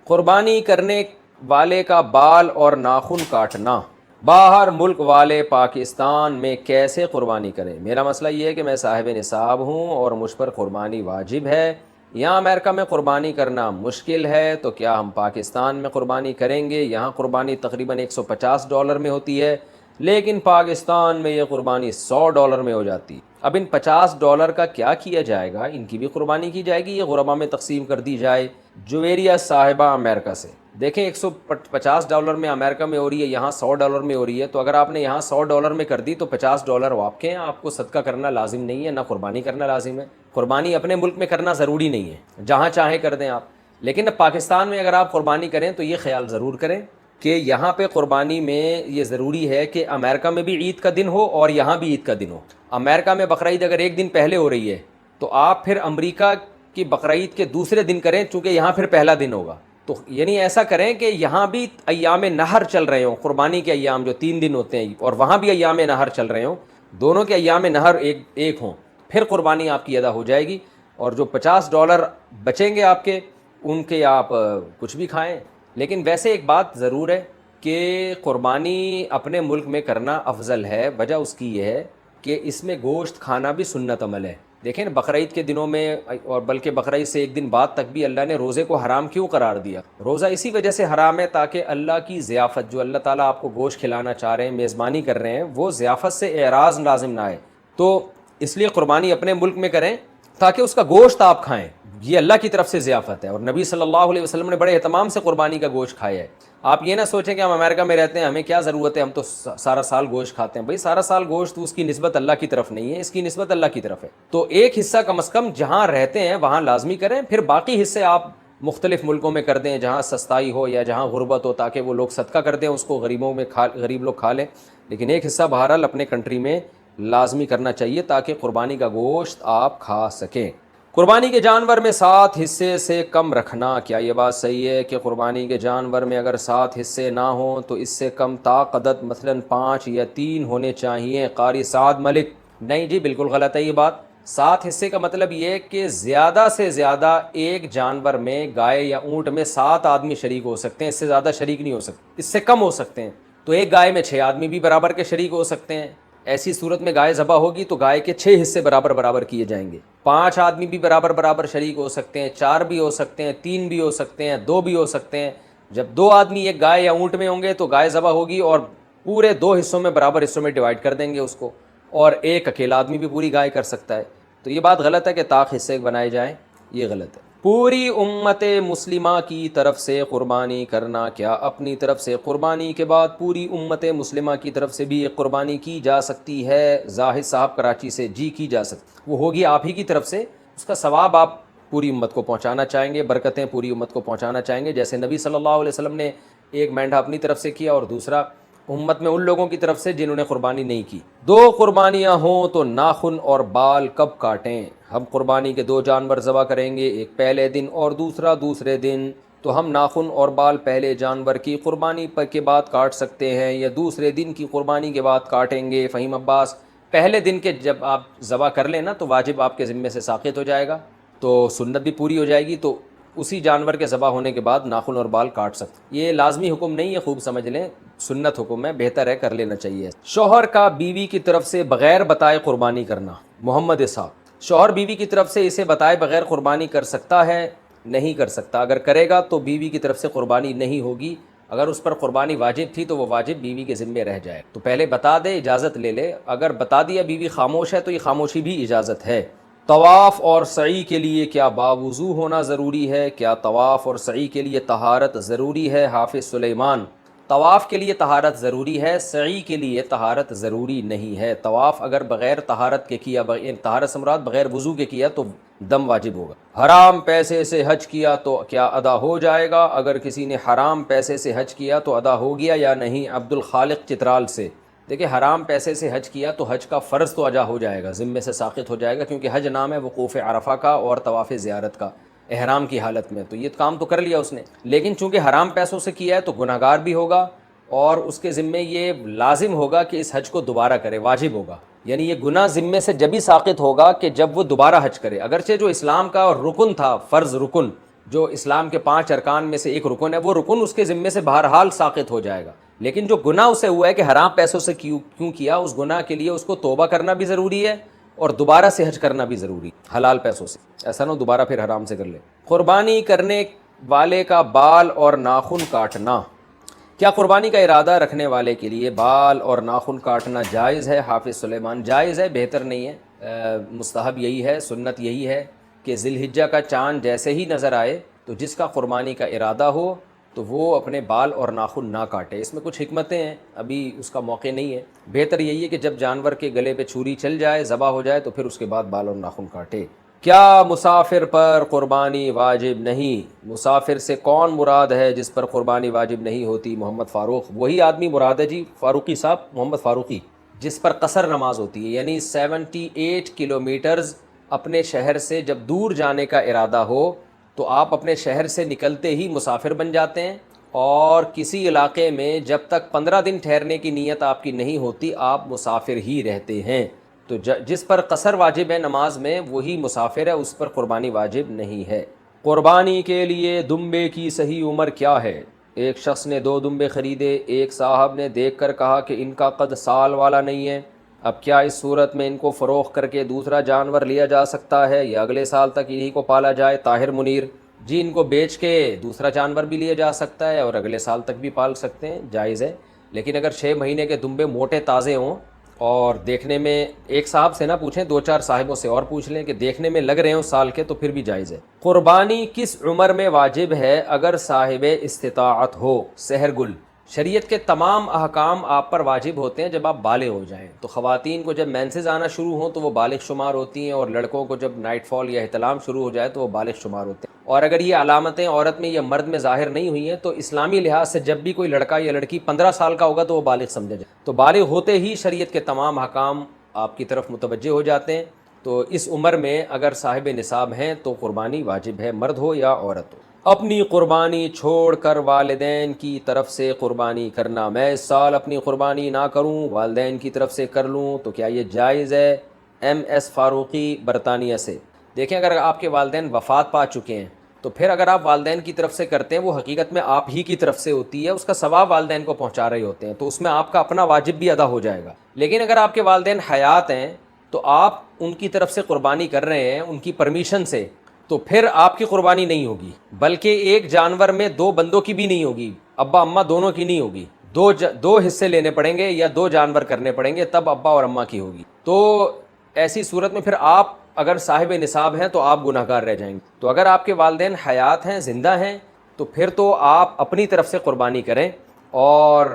قربانی کرنے والے کا بال اور ناخن کاٹنا، باہر ملک والے پاکستان میں کیسے قربانی کریں؟ میرا مسئلہ یہ ہے کہ میں صاحب نصاب ہوں اور مجھ پر قربانی واجب ہے، یہاں امریکہ میں قربانی کرنا مشکل ہے، تو کیا ہم پاکستان میں قربانی کریں گے؟ یہاں قربانی تقریباً $150 میں ہوتی ہے، لیکن پاکستان میں یہ قربانی $100 میں ہو جاتی ہے۔ اب ان $50 کا کیا کیا جائے گا؟ ان کی بھی قربانی کی جائے گی، یہ غربا میں تقسیم کر دی جائے؟ جویریہ صاحبہ امریکہ سے، دیکھیں $150 میں امریکہ میں ہو رہی ہے، یہاں $100 میں ہو رہی ہے، تو اگر آپ نے یہاں $100 میں کر دی تو $50 وہ آپ کے ہیں، آپ کو صدقہ کرنا لازم نہیں ہے، نہ قربانی کرنا لازم ہے۔ قربانی اپنے ملک میں کرنا ضروری نہیں ہے، جہاں چاہیں کر دیں آپ، لیکن اب پاکستان میں اگر آپ قربانی کریں تو یہ خیال ضرور کریں کہ یہاں پہ قربانی میں یہ ضروری ہے کہ امریکہ میں بھی عید کا دن ہو اور یہاں بھی عید کا دن ہو۔ امریکہ میں بقرعید اگر ایک دن پہلے ہو رہی ہے تو آپ پھر امریکہ کی بقرعید کے دوسرے دن کریں، چونکہ یہاں پھر پہلا دن ہوگا، تو یعنی ایسا کریں کہ یہاں بھی ایام نہر چل رہے ہوں، قربانی کے ایام جو 3 دن ہوتے ہیں، اور وہاں بھی ایام نہر چل رہے ہوں، دونوں کے ایام نہر ایک ہوں، پھر قربانی آپ کی ادا ہو جائے گی، اور جو $50 بچیں گے آپ کے، ان کے آپ کچھ بھی کھائیں۔ لیکن ویسے ایک بات ضرور ہے کہ قربانی اپنے ملک میں کرنا افضل ہے، وجہ اس کی یہ ہے کہ اس میں گوشت کھانا بھی سنت عمل ہے۔ دیکھیں نا بقرعید کے دنوں میں، اور بلکہ بقرعید سے ایک دن بعد تک بھی اللہ نے روزے کو حرام کیوں قرار دیا؟ روزہ اسی وجہ سے حرام ہے تاکہ اللہ کی ضیافت، جو اللہ تعالیٰ آپ کو گوشت کھلانا چاہ رہے ہیں، میزبانی کر رہے ہیں، وہ ضیافت سے اعراض لازم نہ آئے، تو اس لیے قربانی اپنے ملک میں کریں تاکہ اس کا گوشت آپ کھائیں، یہ اللہ کی طرف سے ضیافت ہے، اور نبی صلی اللہ علیہ وسلم نے بڑے اہتمام سے قربانی کا گوشت کھایا ہے۔ آپ یہ نہ سوچیں کہ ہم امریکہ میں رہتے ہیں، ہمیں کیا ضرورت ہے، ہم تو سارا سال گوشت کھاتے ہیں۔ بھئی سارا سال گوشت، اس کی نسبت اللہ کی طرف نہیں ہے، اس کی نسبت اللہ کی طرف ہے، تو ایک حصہ کم از کم جہاں رہتے ہیں وہاں لازمی کریں، پھر باقی حصے آپ مختلف ملکوں میں کر دیں جہاں سستائی ہو یا جہاں غربت ہو، تاکہ وہ لوگ صدقہ کر دیں، اس کو غریب لوگ کھا لیں، لیکن ایک حصہ بہرحال اپنے کنٹری میں لازمی کرنا چاہیے تاکہ قربانی کا گوشت آپ کھا سکیں۔ قربانی کے جانور میں 7 حصے سے کم رکھنا، کیا یہ بات صحیح ہے کہ قربانی کے جانور میں اگر 7 حصے نہ ہوں تو اس سے کم طاقت مثلا 5 یا 3 ہونے چاہیے؟ قاری سعد ملک، نہیں جی بالکل غلط ہے یہ بات۔ 7 حصے کا مطلب یہ کہ زیادہ سے زیادہ ایک جانور میں، گائے یا اونٹ میں 7 آدمی شریک ہو سکتے ہیں، اس سے زیادہ شریک نہیں ہو سکتے، اس سے کم ہو سکتے ہیں، تو ایک گائے میں 6 آدمی بھی برابر کے شریک ہو سکتے ہیں۔ ایسی صورت میں گائے ذبح ہوگی تو گائے کے 6 حصے برابر کیے جائیں گے۔ 5 آدمی بھی برابر شریک ہو سکتے ہیں، 4 بھی ہو سکتے ہیں، 3 بھی ہو سکتے ہیں، 2 بھی ہو سکتے ہیں۔ جب 2 آدمی ایک گائے یا اونٹ میں ہوں گے تو گائے ذبح ہوگی اور پورے 2 حصوں میں برابر حصوں میں ڈیوائیڈ کر دیں گے اس کو، اور ایک اکیلا آدمی بھی پوری گائے کر سکتا ہے، تو یہ بات غلط ہے کہ طاق حصے بنائے جائیں، یہ غلط ہے۔ پوری امت مسلمہ کی طرف سے قربانی کرنا، کیا اپنی طرف سے قربانی کے بعد پوری امت مسلمہ کی طرف سے بھی ایک قربانی کی جا سکتی ہے؟ زاہد صاحب کراچی سے، جی کی جا سکتی، وہ ہوگی آپ ہی کی طرف سے، اس کا ثواب آپ پوری امت کو پہنچانا چاہیں گے، برکتیں پوری امت کو پہنچانا چاہیں گے، جیسے نبی صلی اللہ علیہ وسلم نے ایک مینڈھا اپنی طرف سے کیا اور دوسرا امت میں ان لوگوں کی طرف سے جنہوں نے قربانی نہیں کی۔ 2 قربانیاں ہوں تو ناخن اور بال کب کاٹیں؟ ہم قربانی کے 2 جانور ذبح کریں گے، ایک پہلے دن اور دوسرا دوسرے دن، تو ہم ناخن اور بال پہلے جانور کی قربانی کے بعد کاٹ سکتے ہیں یا دوسرے دن کی قربانی کے بعد کاٹیں گے؟ فہیم عباس، پہلے دن کے جب آپ ذبح کر لیں نا تو واجب آپ کے ذمے سے ساقط ہو جائے گا، تو سنت بھی پوری ہو جائے گی، تو اسی جانور کے ذبح ہونے کے بعد ناخن اور بال کاٹ سکتے۔ یہ لازمی حکم نہیں ہے، خوب سمجھ لیں، سنت حکم ہے، بہتر ہے کر لینا چاہیے۔ شوہر کا بیوی کی طرف سے بغیر بتائے قربانی کرنا، محمد اسحاق، شوہر بیوی کی طرف سے اسے بتائے بغیر قربانی کر سکتا ہے؟ نہیں کر سکتا، اگر کرے گا تو بیوی کی طرف سے قربانی نہیں ہوگی، اگر اس پر قربانی واجب تھی تو وہ واجب بیوی کے ذمے رہ جائے، تو پہلے بتا دے، اجازت لے لے، اگر بتا دیا بیوی خاموش ہے تو یہ خاموشی بھی اجازت ہے۔ طواف اور سعی کے لیے کیا باوضو ہونا ضروری ہے؟ کیا طواف اور سعی کے لیے طہارت ضروری ہے؟ حافظ سلیمان، طواف کے لیے طہارت ضروری ہے، سعی کے لیے طہارت ضروری نہیں ہے۔ طواف اگر بغیر طہارت کے کیا، طہارت سے مراد بغیر وضو کے کیا تو دم واجب ہوگا۔ حرام پیسے سے حج کیا تو کیا ادا ہو جائے گا؟ اگر کسی نے حرام پیسے سے حج کیا تو ادا ہو گیا یا نہیں؟ عبد الخالق چترال سے، دیکھیں حرام پیسے سے حج کیا تو حج کا فرض تو ادا ہو جائے گا، ذمے سے ساقط ہو جائے گا، کیونکہ حج نام ہے وقوف عرفہ کا اور طواف زیارت کا، احرام کی حالت میں، تو یہ کام تو کر لیا اس نے، لیکن چونکہ حرام پیسوں سے کیا ہے تو گناہ گار بھی ہوگا، اور اس کے ذمے یہ لازم ہوگا کہ اس حج کو دوبارہ کرے، واجب ہوگا، یعنی یہ گناہ ذمے سے جب ہی ساقط ہوگا کہ جب وہ دوبارہ حج کرے، اگرچہ جو اسلام کا رکن تھا، فرض رکن، جو اسلام کے 5 ارکان میں سے ایک رکن ہے، وہ رکن اس کے ذمے سے بہرحال ساقط ہو جائے گا، لیکن جو گناہ اسے ہوا ہے کہ حرام پیسوں سے کیوں کیا، اس گناہ کے لیے اس کو توبہ کرنا بھی ضروری ہے اور دوبارہ سے حج کرنا بھی ضروری ہے حلال پیسوں سے، ایسا نہ ہو دوبارہ پھر حرام سے کر لے۔ قربانی کرنے والے کا بال اور ناخن کاٹنا، کیا قربانی کا ارادہ رکھنے والے کے لیے بال اور ناخن کاٹنا جائز ہے؟ حافظ سلیمان، جائز ہے، بہتر نہیں ہے، مستحب یہی ہے، سنت یہی ہے کہ ذی الحجہ کا چاند جیسے ہی نظر آئے تو جس کا قربانی کا ارادہ ہو تو وہ اپنے بال اور ناخن نہ کاٹے۔ اس میں کچھ حکمتیں ہیں، ابھی اس کا موقع نہیں ہے، بہتر یہی ہے کہ جب جانور کے گلے پہ چھری چل جائے، ذبح ہو جائے، تو پھر اس کے بعد بال اور ناخن کاٹے۔ کیا مسافر پر قربانی واجب نہیں؟ مسافر سے کون مراد ہے جس پر قربانی واجب نہیں ہوتی؟ محمد فاروق، وہی آدمی مراد ہے جی، فاروقی صاحب، محمد فاروقی، جس پر قصر نماز ہوتی ہے، یعنی 78 کلومیٹرز اپنے شہر سے جب دور جانے کا ارادہ ہو تو آپ اپنے شہر سے نکلتے ہی مسافر بن جاتے ہیں، اور کسی علاقے میں جب تک 15 دن ٹھہرنے کی نیت آپ کی نہیں ہوتی آپ مسافر ہی رہتے ہیں۔ تو جس پر قصر واجب ہے نماز میں وہی مسافر ہے، اس پر قربانی واجب نہیں ہے۔ قربانی کے لیے دمبے کی صحیح عمر کیا ہے؟ ایک شخص نے 2 دمبے خریدے، ایک صاحب نے دیکھ کر کہا کہ ان کا قد سال والا نہیں ہے، اب کیا اس صورت میں ان کو فروخت کر کے دوسرا جانور لیا جا سکتا ہے یا اگلے سال تک انہی کو پالا جائے؟ طاہر منیر، جی ان کو بیچ کے دوسرا جانور بھی لیا جا سکتا ہے اور اگلے سال تک بھی پال سکتے ہیں، جائز ہے، لیکن اگر 6 مہینے کے دمبے موٹے تازے ہوں اور دیکھنے میں، ایک صاحب سے نہ پوچھیں، 2-4 صاحبوں سے اور پوچھ لیں کہ دیکھنے میں لگ رہے ہوں سال کے، تو پھر بھی جائز ہے۔ قربانی کس عمر میں واجب ہے اگر صاحب استطاعت ہو؟ سحر گل، شریعت کے تمام احکام آپ پر واجب ہوتے ہیں جب آپ بالغ ہو جائیں، تو خواتین کو جب مینسز آنا شروع ہوں تو وہ بالغ شمار ہوتی ہیں، اور لڑکوں کو جب نائٹ فال یا احتلام شروع ہو جائے تو وہ بالغ شمار ہوتے ہیں، اور اگر یہ علامتیں عورت میں یا مرد میں ظاہر نہیں ہوئی ہیں تو اسلامی لحاظ سے جب بھی کوئی لڑکا یا لڑکی 15 سال کا ہوگا تو وہ بالغ سمجھا جائے، تو بالغ ہوتے ہی شریعت کے تمام احکام آپ کی طرف متوجہ ہو جاتے ہیں، تو اس عمر میں اگر صاحب نصاب ہیں تو قربانی واجب ہے، مرد ہو یا عورت ہو۔ اپنی قربانی چھوڑ کر والدین کی طرف سے قربانی کرنا، میں اس سال اپنی قربانی نہ کروں، والدین کی طرف سے کر لوں، تو کیا یہ جائز ہے؟ ایم ایس فاروقی، برطانیہ سے۔ دیکھیں اگر آپ کے والدین وفات پا چکے ہیں تو پھر اگر آپ والدین کی طرف سے کرتے ہیں وہ حقیقت میں آپ ہی کی طرف سے ہوتی ہے، اس کا ثواب والدین کو پہنچا رہے ہوتے ہیں، تو اس میں آپ کا اپنا واجب بھی ادا ہو جائے گا، لیکن اگر آپ کے والدین حیات ہیں تو آپ ان کی طرف سے قربانی کر رہے ہیں ان کی پرمیشن سے، تو پھر آپ کی قربانی نہیں ہوگی، بلکہ ایک جانور میں 2 بندوں کی بھی نہیں ہوگی، ابا اماں دونوں کی نہیں ہوگی، دو حصے لینے پڑیں گے یا 2 جانور کرنے پڑیں گے، تب ابا اور اماں کی ہوگی، تو ایسی صورت میں پھر آپ اگر صاحب نصاب ہیں تو آپ گناہ گار رہ جائیں گے، تو اگر آپ کے والدین حیات ہیں، زندہ ہیں، تو پھر تو آپ اپنی طرف سے قربانی کریں، اور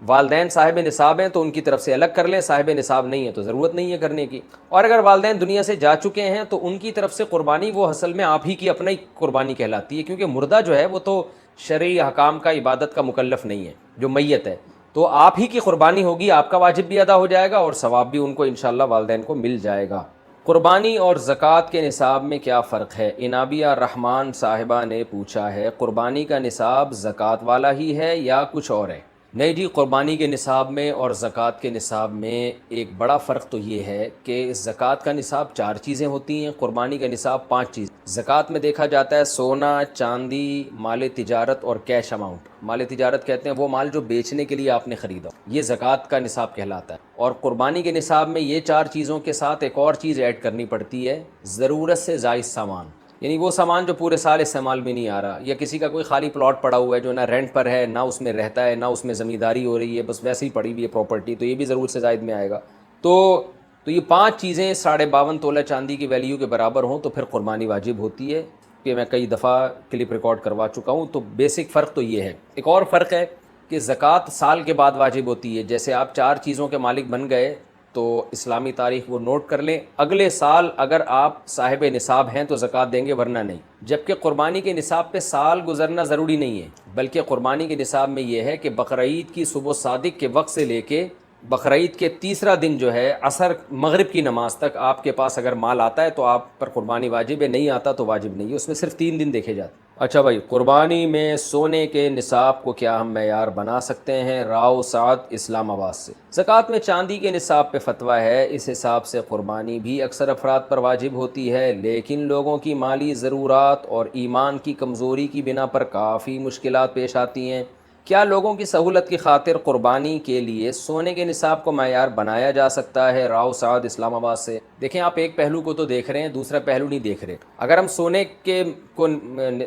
والدین صاحب نصاب ہیں تو ان کی طرف سے الگ کر لیں، صاحب نصاب نہیں ہے تو ضرورت نہیں ہے کرنے کی، اور اگر والدین دنیا سے جا چکے ہیں تو ان کی طرف سے قربانی وہ اصل میں آپ ہی کی اپنا ہی قربانی کہلاتی ہے، کیونکہ مردہ جو ہے وہ تو شرعی احکام کا، عبادت کا مکلف نہیں ہے، جو میت ہے، تو آپ ہی کی قربانی ہوگی، آپ کا واجب بھی ادا ہو جائے گا اور ثواب بھی ان کو انشاءاللہ والدین کو مل جائے گا۔ قربانی اور زکوٰۃ کے نصاب میں کیا فرق ہے؟ انابیہ رحمان صاحبہ نے پوچھا ہے، قربانی کا نصاب زکوٰۃ والا ہی ہے یا کچھ اور ہے؟ نہیں جی، قربانی کے نصاب میں اور زکوٰۃ کے نصاب میں ایک بڑا فرق تو یہ ہے کہ زکوٰۃ کا نصاب 4 چیزیں ہوتی ہیں، قربانی کا نصاب 5 چیز۔ زکوٰۃ میں دیکھا جاتا ہے سونا، چاندی، مال تجارت اور کیش اماؤنٹ۔ مال تجارت کہتے ہیں وہ مال جو بیچنے کے لیے آپ نے خریدا، یہ زکوٰۃ کا نصاب کہلاتا ہے، اور قربانی کے نصاب میں یہ 4 چیزوں کے ساتھ ایک اور چیز ایڈ کرنی پڑتی ہے، ضرورت سے زائد سامان، یعنی وہ سامان جو پورے سال استعمال میں نہیں آ رہا، یا کسی کا کوئی خالی پلاٹ پڑا ہوا ہے جو نہ رینٹ پر ہے، نہ اس میں رہتا ہے، نہ اس میں زمینداری ہو رہی ہے، بس ویسے ہی پڑی ہوئی ہے پراپرٹی، تو یہ بھی ضرورت سے زائد میں آئے گا۔ تو یہ 5 چیزیں 52.5 تولہ چاندی کی ویلیو کے برابر ہوں تو پھر قربانی واجب ہوتی ہے، کہ میں کئی دفعہ کلپ ریکارڈ کروا چکا ہوں، تو بیسک فرق تو یہ ہے۔ ایک اور فرق ہے کہ زکوٰۃ سال کے بعد واجب ہوتی ہے، جیسے آپ 4 چیزوں کے مالک بن گئے تو اسلامی تاریخ وہ نوٹ کر لیں، اگلے سال اگر آپ صاحب نصاب ہیں تو زکوٰۃ دیں گے، ورنہ نہیں، جبکہ قربانی کے نصاب پہ سال گزرنا ضروری نہیں ہے، بلکہ قربانی کے نصاب میں یہ ہے کہ بقرعید کی صبح صادق کے وقت سے لے کے بقرعید کے تیسرا دن جو ہے عصر مغرب کی نماز تک آپ کے پاس اگر مال آتا ہے تو آپ پر قربانی واجب ہے، نہیں آتا تو واجب نہیں ہے، اس میں صرف 3 دن دیکھے جاتے ہیں۔ اچھا بھائی، قربانی میں سونے کے نصاب کو کیا ہم معیار بنا سکتے ہیں؟ راؤ سعد اسلام آباد سے۔ زکوٰۃ میں چاندی کے نصاب پہ فتویٰ ہے، اس حساب سے قربانی بھی اکثر افراد پر واجب ہوتی ہے، لیکن لوگوں کی مالی ضرورات اور ایمان کی کمزوری کی بنا پر کافی مشکلات پیش آتی ہیں۔ کیا لوگوں کی سہولت کی خاطر قربانی کے لیے سونے کے نصاب کو معیار بنایا جا سکتا ہے؟ راؤ سعد اسلام آباد سے۔ دیکھیں، آپ ایک پہلو کو تو دیکھ رہے ہیں، دوسرا پہلو نہیں دیکھ رہے۔ اگر ہم سونے کے کو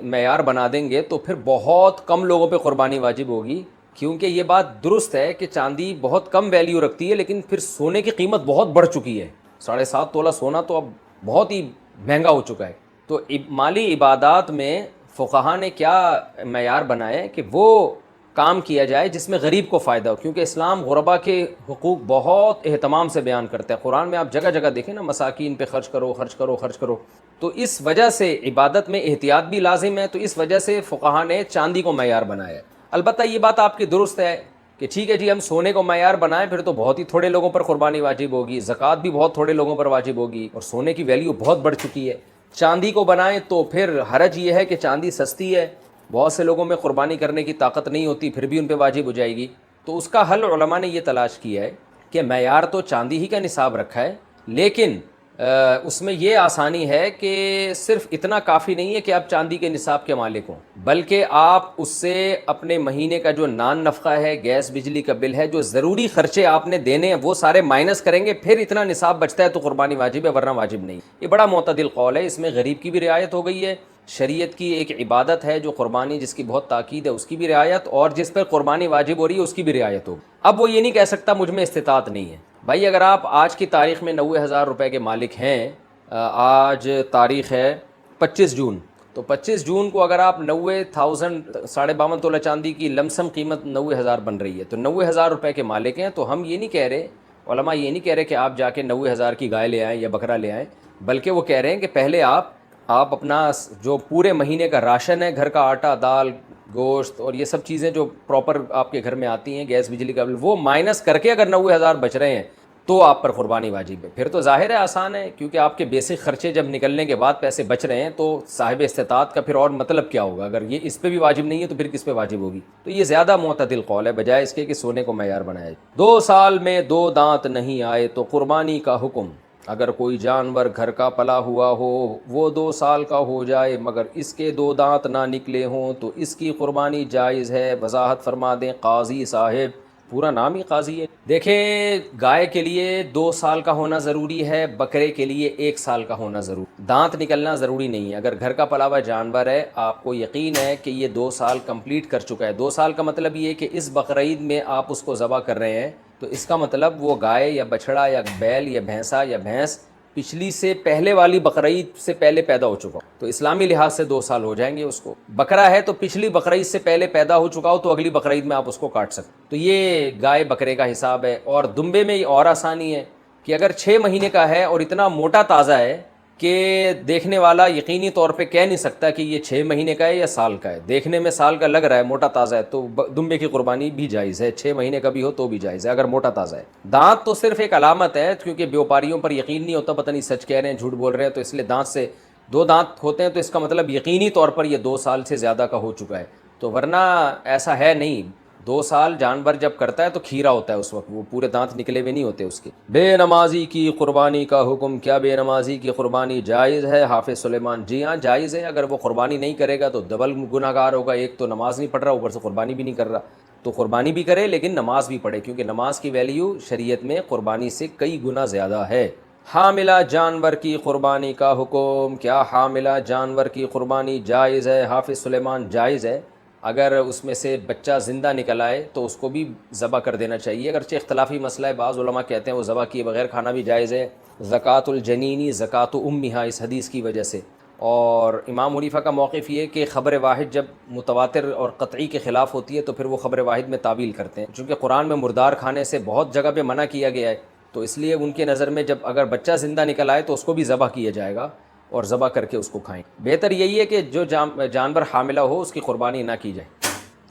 معیار بنا دیں گے تو پھر بہت کم لوگوں پہ قربانی واجب ہوگی، کیونکہ یہ بات درست ہے کہ چاندی بہت کم ویلیو رکھتی ہے، لیکن پھر سونے کی قیمت بہت بڑھ چکی ہے۔ 7.5 تولہ سونا تو اب بہت ہی مہنگا ہو چکا ہے۔ تو مالی عبادات میں فقہا نے کیا معیار بنائے کہ وہ کام کیا جائے جس میں غریب کو فائدہ ہو، کیونکہ اسلام غربا کے حقوق بہت اہتمام سے بیان کرتا ہے۔ قرآن میں آپ جگہ جگہ دیکھیں نا، مساکین پہ خرچ کرو خرچ کرو خرچ کرو۔ تو اس وجہ سے عبادت میں احتیاط بھی لازم ہے، تو اس وجہ سے فقہا نے چاندی کو معیار بنایا ہے۔ البتہ یہ بات آپ کی درست ہے کہ ٹھیک ہے جی، ہم سونے کو معیار بنائیں پھر تو بہت ہی تھوڑے لوگوں پر قربانی واجب ہوگی، زکوٰۃ بھی بہت تھوڑے لوگوں پر واجب ہوگی، اور سونے کی ویلیو بہت بڑھ چکی ہے۔ چاندی کو بنائیں تو پھر حرج یہ ہے کہ چاندی سستی ہے، بہت سے لوگوں میں قربانی کرنے کی طاقت نہیں ہوتی، پھر بھی ان پہ واجب ہو جائے گی۔ تو اس کا حل علماء نے یہ تلاش کیا ہے کہ معیار تو چاندی ہی کا نصاب رکھا ہے، لیکن اس میں یہ آسانی ہے کہ صرف اتنا کافی نہیں ہے کہ آپ چاندی کے نصاب کے مالک ہوں، بلکہ آپ اس سے اپنے مہینے کا جو نان نفقہ ہے، گیس بجلی کا بل ہے، جو ضروری خرچے آپ نے دینے ہیں وہ سارے مائنس کریں گے، پھر اتنا نصاب بچتا ہے تو قربانی واجب ہے، ورنہ واجب نہیں۔ یہ بڑا معتدل قول ہے، اس میں غریب کی بھی رعایت ہو گئی ہے، شریعت کی ایک عبادت ہے جو قربانی، جس کی بہت تاکید ہے، اس کی بھی رعایت، اور جس پر قربانی واجب ہو رہی ہے اس کی بھی رعایت ہوگی۔ اب وہ یہ نہیں کہہ سکتا مجھ میں استطاعت نہیں ہے۔ بھائی اگر آپ آج کی تاریخ میں 90,000 روپے کے مالک ہیں، آج تاریخ ہے 25 جون، تو 25 جون کو اگر آپ 90,000 52.5 تولہ چاندی کی لمسم قیمت 90,000 بن رہی ہے، تو 90,000 روپے کے مالک ہیں، تو ہم یہ نہیں کہہ رہے، علماء یہ نہیں کہہ رہے کہ آپ جا کے 90,000 کی گائے لے آئیں یا بکرا لے آئیں، بلکہ وہ کہہ رہے ہیں کہ پہلے آپ اپنا جو پورے مہینے کا راشن ہے، گھر کا آٹا، دال، گوشت اور یہ سب چیزیں جو پراپر آپ کے گھر میں آتی ہیں، گیس بجلی کا بل، وہ مائنس کر کے اگر 90,000 بچ رہے ہیں تو آپ پر قربانی واجب ہے۔ پھر تو ظاہر ہے آسان ہے، کیونکہ آپ کے بیسک خرچے جب نکلنے کے بعد پیسے بچ رہے ہیں تو صاحب استطاعت کا پھر اور مطلب کیا ہوگا؟ اگر یہ اس پہ بھی واجب نہیں ہے تو پھر کس پہ واجب ہوگی؟ تو یہ زیادہ معتدل قول ہے بجائے اس کے کہ سونے کو معیار بنایا جائے۔ 2 سال میں 2 دانت نہیں آئے تو قربانی کا حکم۔ اگر کوئی جانور گھر کا پلا ہوا ہو، وہ 2 سال کا ہو جائے مگر اس کے 2 دانت نہ نکلے ہوں تو اس کی قربانی جائز ہے۔ وضاحت فرما دیں قاضی صاحب۔ پورا نام ہی قاضی ہے۔ دیکھیں، گائے کے لیے 2 سال کا ہونا ضروری ہے، بکرے کے لیے 1 سال کا ہونا ضروری، دانت نکلنا ضروری نہیں ہے۔ اگر گھر کا پلا ہوا جانور ہے، آپ کو یقین ہے کہ یہ 2 سال کمپلیٹ کر چکا ہے، 2 سال کا مطلب یہ ہے کہ اس بقرعید میں آپ اس کو ذبح کر رہے ہیں، تو اس کا مطلب وہ گائے یا بچھڑا یا بیل یا بھینسا یا بھینس پچھلی سے پہلے والی بقرعید سے پہلے پیدا ہو چکا ہو، تو اسلامی لحاظ سے 2 سال ہو جائیں گے اس کو۔ بکرا ہے تو پچھلی بقرعید سے پہلے پیدا ہو چکا ہو تو اگلی بقرعید میں آپ اس کو کاٹ سکتے، تو یہ گائے بکرے کا حساب ہے۔ اور دمبے میں یہ اور آسانی ہے کہ اگر 6 مہینے کا ہے اور اتنا موٹا تازہ ہے کہ دیکھنے والا یقینی طور پہ کہہ نہیں سکتا کہ یہ 6 مہینے کا ہے یا سال کا ہے، دیکھنے میں سال کا لگ رہا ہے، موٹا تازہ ہے، تو دمبے کی قربانی بھی جائز ہے، 6 مہینے کا بھی ہو تو بھی جائز ہے اگر موٹا تازہ ہے۔ دانت تو صرف ایک علامت ہے، کیونکہ بیوپاریوں پر یقین نہیں ہوتا، پتہ نہیں سچ کہہ رہے ہیں جھوٹ بول رہے ہیں، تو اس لیے دانت سے 2 دانت ہوتے ہیں تو اس کا مطلب یقینی طور پر یہ 2 سال سے زیادہ کا ہو چکا ہے، تو ورنہ ایسا ہے نہیں۔ 2 سال جانور جب کرتا ہے تو کھیرا ہوتا ہے اس وقت، وہ پورے دانت نکلے ہوئے نہیں ہوتے اس کے۔ بے نمازی کی قربانی کا حکم۔ کیا بے نمازی کی قربانی جائز ہے؟ حافظ سلیمان: جی ہاں جائز ہے، اگر وہ قربانی نہیں کرے گا تو ڈبل گناہ گار ہوگا، ایک تو نماز نہیں پڑھ رہا، اوپر سے قربانی بھی نہیں کر رہا، تو قربانی بھی کرے لیکن نماز بھی پڑھے، کیونکہ نماز کی ویلیو شریعت میں قربانی سے کئی گنا زیادہ ہے۔ حاملہ جانور کی قربانی کا حکم۔ کیا حاملہ جانور کی قربانی جائز ہے؟ حافظ سلیمان: جائز ہے، اگر اس میں سے بچہ زندہ نکل آئے تو اس کو بھی ذبح کر دینا چاہیے، اگرچہ اختلافی مسئلہ ہے، بعض علماء کہتے ہیں وہ ذبح کیے بغیر کھانا بھی جائز ہے۔ زکوٰۃ الجنینی زکوٰۃ امہا، اس حدیث کی وجہ سے۔ اور امام حنیفہ کا موقف یہ کہ خبر واحد جب متواتر اور قطعی کے خلاف ہوتی ہے تو پھر وہ خبر واحد میں تعویل کرتے ہیں، چونکہ قرآن میں مردار کھانے سے بہت جگہ پہ منع کیا گیا ہے، تو اس لیے ان کے نظر میں جب اگر بچہ زندہ نکل آئے تو اس کو بھی ذبح کیا جائے گا اور ذبح کر کے اس کو کھائیں۔ بہتر یہی ہے کہ جو جانور حاملہ ہو اس کی قربانی نہ کی جائے۔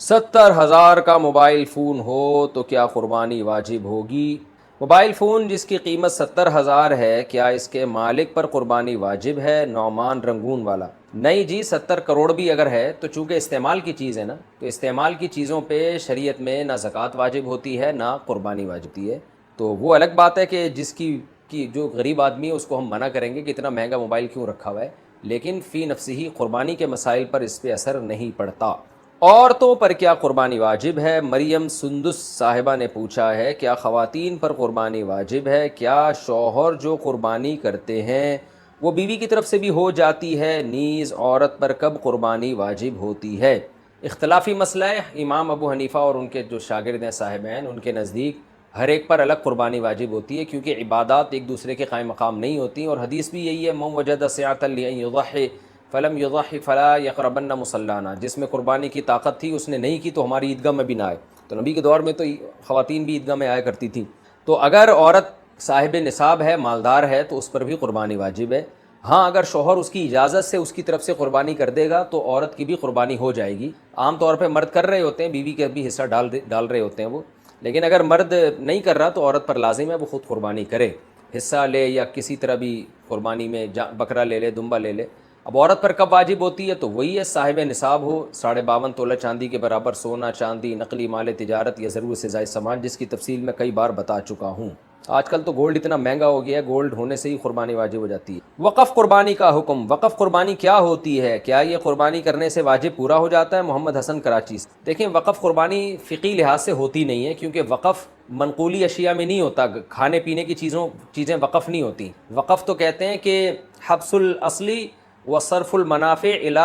70,000 کا موبائل فون ہو تو کیا قربانی واجب ہوگی؟ موبائل فون جس کی قیمت 70,000 ہے، کیا اس کے مالک پر قربانی واجب ہے؟ نعمان رنگون والا: نہیں جی، 70 کروڑ بھی اگر ہے تو چونکہ استعمال کی چیز ہے نا، تو استعمال کی چیزوں پہ شریعت میں نہ زکوٰۃ واجب ہوتی ہے نہ قربانی واجب ہوتی ہے۔ تو وہ الگ بات ہے کہ جس کی جو غریب آدمی ہے اس کو ہم منع کریں گے کہ اتنا مہنگا موبائل کیوں رکھا ہوا ہے، لیکن فی نفسی ہی قربانی کے مسائل پر اس پہ اثر نہیں پڑتا۔ عورتوں پر کیا قربانی واجب ہے؟ مریم سندس صاحبہ نے پوچھا ہے، کیا خواتین پر قربانی واجب ہے؟ کیا شوہر جو قربانی کرتے ہیں وہ بیوی کی طرف سے بھی ہو جاتی ہے؟ نیز عورت پر کب قربانی واجب ہوتی ہے؟ اختلافی مسئلہ ہے۔ امام ابو حنیفہ اور ان کے جو شاگرد ہیں صاحبین، ان کے نزدیک ہر ایک پر الگ قربانی واجب ہوتی ہے، کیونکہ عبادات ایک دوسرے کے قائم مقام نہیں ہوتی، اور حدیث بھی یہی ہے، من وجد سعۃ لأن یضحی فلم یضحی فلا یقربن مصلانا، جس میں قربانی کی طاقت تھی اس نے نہیں کی تو ہماری عیدگاہ میں بھی نہ آئے۔ تو نبی کے دور میں تو خواتین بھی عیدگاہ میں آیا کرتی تھیں، تو اگر عورت صاحب نصاب ہے، مالدار ہے، تو اس پر بھی قربانی واجب ہے۔ ہاں، اگر شوہر اس کی اجازت سے اس کی طرف سے قربانی کر دے گا تو عورت کی بھی قربانی ہو جائے گی۔ عام طور پہ مرد کر رہے ہوتے ہیں، بیوی کا بھی حصہ ڈال رہے ہوتے ہیں وہ، لیکن اگر مرد نہیں کر رہا تو عورت پر لازم ہے وہ خود قربانی کرے، حصہ لے یا کسی طرح بھی قربانی میں بکرا لے لے، دمبا لے لے۔ اب عورت پر کب واجب ہوتی ہے؟ تو وہی ہے صاحب نصاب ہو، 52.5 تولہ چاندی کے برابر سونا، چاندی، نقلی مال تجارت یا ضرورت سے زائد سامان، جس کی تفصیل میں کئی بار بتا چکا ہوں۔ آج کل تو گولڈ اتنا مہنگا ہو گیا ہے، گولڈ ہونے سے ہی قربانی واجب ہو جاتی ہے۔ وقف قربانی کا حکم: وقف قربانی کیا ہوتی ہے؟ کیا یہ قربانی کرنے سے واجب پورا ہو جاتا ہے؟ محمد حسن کراچی سے۔ دیکھیں، وقف قربانی فقہی لحاظ سے ہوتی نہیں ہے، کیونکہ وقف منقولی اشیاء میں نہیں ہوتا، کھانے پینے کی چیزیں وقف نہیں ہوتی۔ وقف تو کہتے ہیں کہ حبس الاصلی و صرف المنافع الی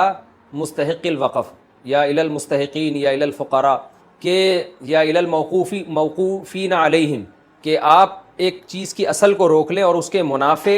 مستحق الوقف، یا الی المستحقین، یا الی الفقراء، کہ یا الی الموقوفین علیہم، کہ آپ ایک چیز کی اصل کو روک لیں اور اس کے منافع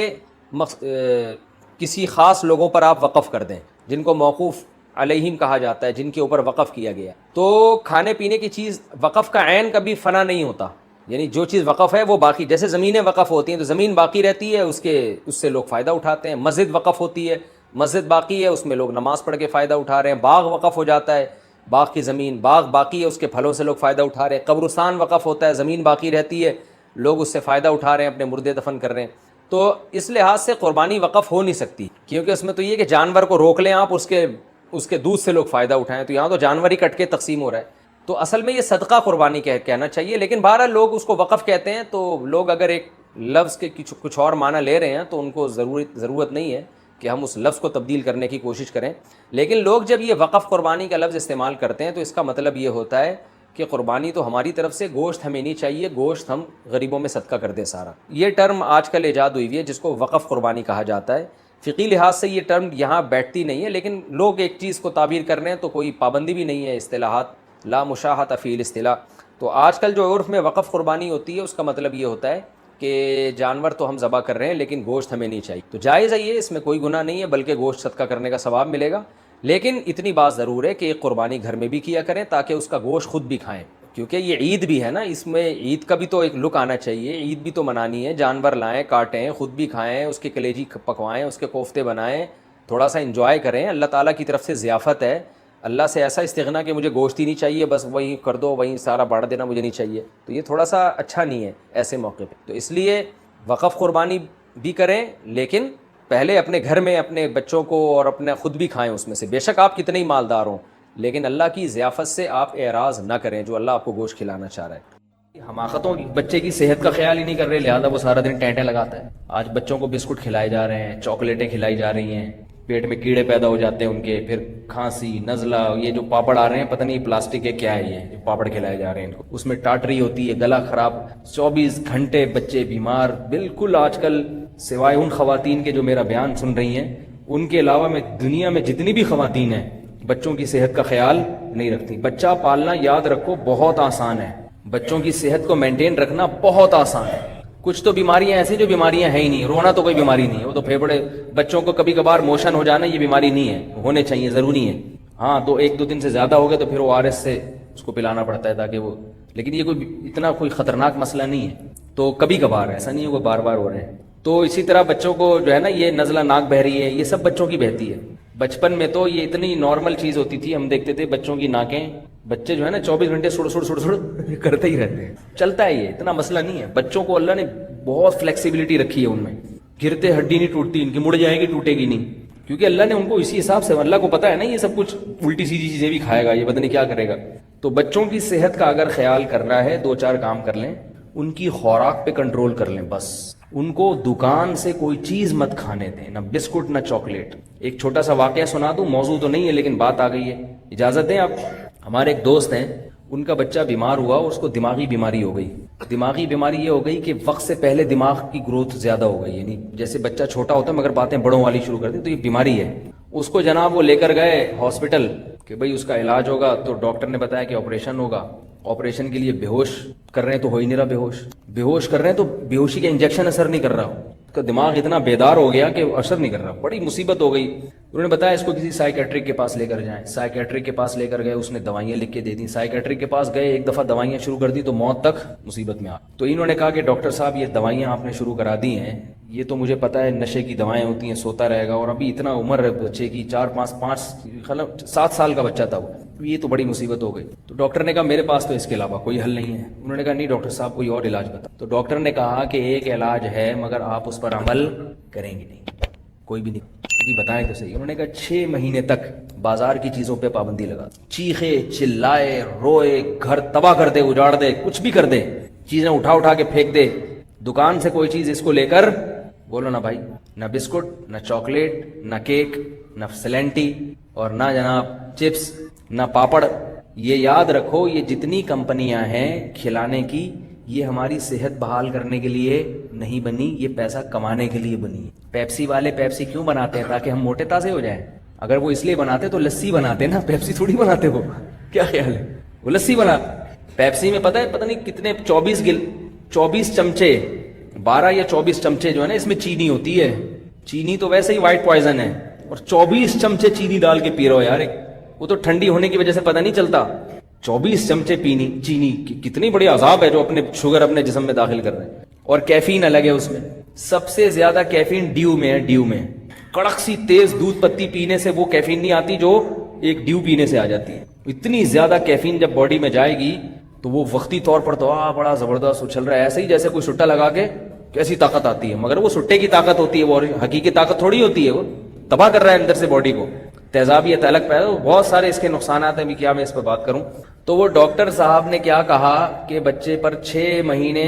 کسی خاص لوگوں پر آپ وقف کر دیں، جن کو موقوف علیہم کہا جاتا ہے، جن کے اوپر وقف کیا گیا۔ تو کھانے پینے کی چیز وقف کا عین کبھی فنا نہیں ہوتا، یعنی جو چیز وقف ہے وہ باقی، جیسے زمینیں وقف ہوتی ہیں تو زمین باقی رہتی ہے، اس سے لوگ فائدہ اٹھاتے ہیں۔ مسجد وقف ہوتی ہے، مسجد باقی ہے، اس میں لوگ نماز پڑھ کے فائدہ اٹھا رہے ہیں۔ باغ وقف ہو جاتا ہے، باغ کی زمین، باغ باقی ہے، اس کے پھلوں سے لوگ فائدہ اٹھا رہے ہیں۔ قبرستان وقف ہوتا ہے، زمین باقی رہتی ہے، لوگ اس سے فائدہ اٹھا رہے ہیں، اپنے مردے دفن کر رہے ہیں۔ تو اس لحاظ سے قربانی وقف ہو نہیں سکتی، کیونکہ اس میں تو یہ کہ جانور کو روک لیں آپ، اس کے دودھ سے لوگ فائدہ اٹھائیں، تو یہاں تو جانور ہی کٹ کے تقسیم ہو رہا ہے۔ تو اصل میں یہ صدقہ قربانی کہنا چاہیے، لیکن بہرحال لوگ اس کو وقف کہتے ہیں، تو لوگ اگر ایک لفظ کے کچھ اور معنی لے رہے ہیں تو ان کو ضرورت نہیں ہے کہ ہم اس لفظ کو تبدیل کرنے کی کوشش کریں۔ لیکن لوگ جب یہ وقف قربانی کا لفظ استعمال کرتے ہیں تو اس کا مطلب یہ ہوتا ہے کہ قربانی تو ہماری طرف سے، گوشت ہمیں نہیں چاہیے، گوشت ہم غریبوں میں صدقہ کر دیں سارا۔ یہ ٹرم آج کل ایجاد ہوئی ہے جس کو وقف قربانی کہا جاتا ہے۔ فقی لحاظ سے یہ ٹرم یہاں بیٹھتی نہیں ہے، لیکن لوگ ایک چیز کو تعبیر کر رہے ہیں تو کوئی پابندی بھی نہیں ہے، اصطلاحات لا مشاحۃ فی الاصطلاح۔ تو آج کل جو عرف میں وقف قربانی ہوتی ہے اس کا مطلب یہ ہوتا ہے کہ جانور تو ہم ذبح کر رہے ہیں لیکن گوشت ہمیں نہیں چاہیے، تو جائز ہے، یہ اس میں کوئی گناہ نہیں ہے، بلکہ گوشت صدقہ کرنے کا ثواب ملے گا۔ لیکن اتنی بات ضرور ہے کہ ایک قربانی گھر میں بھی کیا کریں تاکہ اس کا گوشت خود بھی کھائیں، کیونکہ یہ عید بھی ہے نا، اس میں عید کا بھی تو ایک لک آنا چاہیے، عید بھی تو منانی ہے، جانور لائیں، کاٹیں، خود بھی کھائیں، اس کے کلیجی پکوائیں، اس کے کوفتے بنائیں، تھوڑا سا انجوائے کریں۔ اللہ تعالیٰ کی طرف سے ضیافت ہے، اللہ سے ایسا استغنا کہ مجھے گوشت ہی نہیں چاہیے، بس وہیں کر دو، وہیں سارا بانٹ دینا، مجھے نہیں چاہیے، تو یہ تھوڑا سا اچھا نہیں ہے ایسے موقع پہ۔ تو اس لیے وقف قربانی بھی کریں، لیکن پہلے اپنے گھر میں اپنے بچوں کو اور اپنے خود بھی کھائیں اس میں سے، بے شک آپ کتنے ہی مالدار ہوں، لیکن اللہ کی ضیافت سے آپ اعراض نہ کریں جو اللہ آپ کو گوشت کھلانا چاہ رہا ہے۔ حماقتوں کی بچے کی صحت کا خیال ہی نہیں کر رہے، لہٰذا وہ سارا دن ٹینٹیں لگاتا ہے۔ آج بچوں کو بسکٹ کھلائے جا رہے ہیں، چاکلیٹیں کھلائی جا رہی ہیں، پیٹ میں کیڑے پیدا ہو جاتے ہیں ان کے، پھر کھانسی، نزلہ، یہ جو پاپڑ آ رہے ہیں پتہ نہیں پلاسٹک کے کیا ہے، یہ جو پاپڑ کھلائے جا رہے ہیں ان کو، اس میں ٹاٹری ہوتی ہے، گلا خراب، 24 گھنٹے بچے بیمار۔ بالکل آج کل سوائے ان خواتین کے جو میرا بیان سن رہی ہیں، ان کے علاوہ میں دنیا میں جتنی بھی خواتین ہیں بچوں کی صحت کا خیال نہیں رکھتی۔ بچہ پالنا یاد رکھو بہت آسان ہے، بچوں کی صحت کو مینٹین رکھنا بہت آسان ہے۔ کچھ تو بیماریاں ایسی جو بیماریاں ہیں ہی نہیں، رونا تو کوئی بیماری نہیں ہے، وہ تو پھیپھڑے، بچوں کو کبھی کبھار موشن ہو جانا یہ بیماری نہیں ہے، ہونے چاہیے، ضروری ہے۔ ہاں، تو 1-2 دن سے زیادہ ہو گئے تو پھر وہ ORS سے اس کو پلانا پڑتا ہے تاکہ وہ، لیکن یہ کوئی اتنا کوئی خطرناک مسئلہ نہیں ہے، تو کبھی کبھار، ایسا نہیں ہے وہ بار بار ہو رہے ہیں۔ تو اسی طرح بچوں کو جو ہے نا یہ نزلہ، ناک بہ رہی ہے، یہ سب بچوں کی بہتی ہے۔ بچپن میں تو یہ اتنی نارمل چیز ہوتی تھی، ہم دیکھتے تھے بچوں کی ناکیں بچے جو ہے نا 24 گھنٹے سڑ سڑ سڑ سڑ کرتے ہی رہتے ہیں. چلتا ہے, یہ اتنا مسئلہ نہیں ہے. بچوں کو اللہ نے بہت فلیکسیبلٹی رکھی ہے ان میں, گرتے ہڈی نہیں ٹوٹتی ان کی, مڑ جائے گی ٹوٹے گی نہیں, کیونکہ اللہ نے ان کو اسی حساب سے, اللہ کو پتا ہے نا یہ سب کچھ الٹی سیدھی چیزیں بھی کھائے گا, یہ پتہ نہیں کیا کرے گا. تو بچوں کی صحت کا اگر خیال کرنا ہے 2-4 کام کر لیں, ان کی خوراک پہ کنٹرول کر لیں بس. ان کو دکان سے کوئی چیز مت کھانے دیں, نہ بسکٹ نہ چاکلیٹ. ایک چھوٹا سا واقعہ سنا دوں, موضوع تو نہیں ہے لیکن بات آ گئی ہے, اجازت دیں آپ. ہمارے ایک دوست ہیں, ان کا بچہ بیمار ہوا, اس کو دماغی بیماری ہو گئی. دماغی بیماری یہ ہو گئی کہ وقت سے پہلے دماغ کی گروتھ زیادہ ہو گئی, یعنی جیسے بچہ چھوٹا ہوتا ہے مگر باتیں بڑوں والی شروع کر دی, تو یہ بیماری ہے. اس کو جناب وہ لے کر گئے ہاسپٹل کہ بھئی اس کا علاج ہوگا, تو ڈاکٹر نے بتایا کہ آپریشن ہوگا. آپریشن کے لیے بیہوش کر رہے ہیں تو ہو ہی نہیں رہا, بیہوش کر رہے ہیں تو بیہوشی کا انجیکشن اثر نہیں کر رہا. اس کا دماغ اتنا بیدار ہو گیا کہ اثر نہیں کر رہا, بڑی مصیبت ہو گئی. انہوں نے بتایا اس کو کسی سائیکیٹرک کے پاس لے کر جائیں. سائیکیٹرک کے پاس لے کر گئے, اس نے دوائیاں لکھ کے دے دی. سائیکیٹرک کے پاس گئے, ایک دفعہ دوائیاں شروع کر دی تو موت تک مصیبت میں آ. تو انہوں نے کہا کہ ڈاکٹر صاحب یہ دوائیاں آپ نے شروع کرا دی ہیں, یہ تو مجھے پتا ہے نشے کی دوائیں ہوتی ہیں, سوتا رہے گا, اور ابھی اتنا عمر ہے بچے کی, 7 سال کا بچہ تھا وہ, یہ تو بڑی مصیبت ہو گئی. تو ڈاکٹر نے کہا میرے پاس تو اس کے علاوہ کوئی حل نہیں ہے. انہوں نے کہا نہیں ڈاکٹر صاحب کوئی اور علاج بتا. تو ڈاکٹر نے کہا کہ ایک علاج ہے مگر آپ اس پر عمل کریں گے نہیں, کوئی بھی نہیں. جی بتائیں تو صحیح. انہوں نے کہا 6 مہینے تک بازار کی چیزوں پہ پابندی لگا, چیخے چلائے روئے, گھر تباہ کر دے, اجاڑ دے, کچھ بھی کر دے, چیزیں اٹھا کے پھینک دے. دکان سے کوئی چیز اس کو لے کر, بولو نا بھائی, نہ بسکٹ نہ چاکلیٹ نہ کیک نہ سلینٹی اور نہ جناب چپس نہ پاپڑ. یہ یاد رکھو یہ جتنی کمپنیاں ہیں کھلانے کی, یہ ہماری صحت بحال کرنے کے لیے نہیں بنی, یہ پیسہ کمانے کے لیے بنی. پیپسی والے پیپسی کیوں بناتے ہیں؟ تاکہ ہم موٹے تازے ہو جائیں. اگر وہ اس لیے بناتے تو لسی بناتے نا, پیپسی تھوڑی بناتے. وہ کیا خیال ہے, وہ لسی بناتے. پیپسی میں پتہ نہیں کتنے 24 چمچے 12 یا 24 چمچے جو ہے نا اس میں چینی ہوتی ہے. چینی تو ویسے ہی وائٹ پوائزن ہے, اور 24 چمچے چینی ڈال کے پی رہے ہو یار. وہ تو ٹھنڈی ہونے کی وجہ سے پتہ نہیں چلتا. 24 چمچے چینی کتنی بڑی عذاب ہے جو اپنے شوگر اپنے جسم میں داخل کر رہے ہیں. اور کیفین الگ ہے اس میں, سب سے زیادہ کیفین ڈیو میں ہے. ڈیو میں کڑک سی تیز دودھ پتی پینے سے وہ کیفین نہیں آتی جو ایک ڈیو پینے سے آ جاتی ہے. اتنی زیادہ کیفین جب باڈی میں جائے گی تو وہ وقتی طور پر تو بڑا زبردست اچھل رہا ہے, ایسے ہی جیسے کوئی سٹا لگا کے کیسی طاقت آتی ہے, مگر وہ سٹے کی طاقت ہوتی ہے, وہ حقیقی طاقت تھوڑی ہوتی ہے. وہ تباہ کر رہا ہے اندر سے باڈی کو, تیزابیت الگ پیدا, بہت سارے اس کے نقصانات ہیں, بھی کیا میں اس پہ بات کروں. تو وہ ڈاکٹر صاحب نے کیا کہا کہ بچے پر 6 مہینے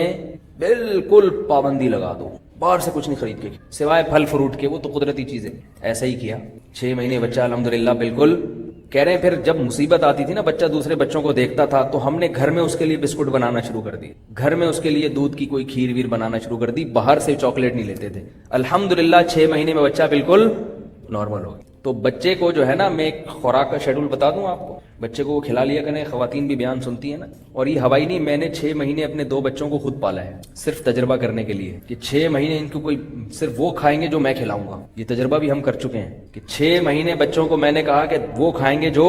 بالکل پابندی لگا دو, باہر سے کچھ نہیں خرید کے سوائے پھل فروٹ کے, وہ تو قدرتی چیزیں. ایسا ہی کیا, 6 مہینے بچہ الحمدللہ بالکل. کہہ رہے ہیں پھر جب مصیبت آتی تھی نا, بچہ دوسرے بچوں کو دیکھتا تھا, تو ہم نے گھر میں اس کے لیے بسکٹ بنانا شروع کر دی, گھر میں اس کے لیے دودھ کی کوئی کھیر ویر بنانا شروع کر دی, باہر سے چاکلیٹ نہیں لیتے تھے. الحمدللہ 6 مہینے میں بچہ بالکل نارمل ہو گیا. تو بچے کو جو ہے نا, میں ایک خوراک کا شیڈول بتا دوں آپ کو, بچے کو وہ کھلا لیا کریں. خواتین بھی بیان سنتی ہیں نا, اور یہ ہوائی نہیں, میں نے 6 مہینے اپنے 2 بچوں کو خود پالا ہے, صرف تجربہ کرنے کے لیے کہ 6 مہینے ان کو کوئی صرف وہ کھائیں گے جو میں کھلاؤں گا. یہ تجربہ بھی ہم کر چکے ہیں کہ 6 مہینے بچوں کو میں نے کہا کہ وہ کھائیں گے جو,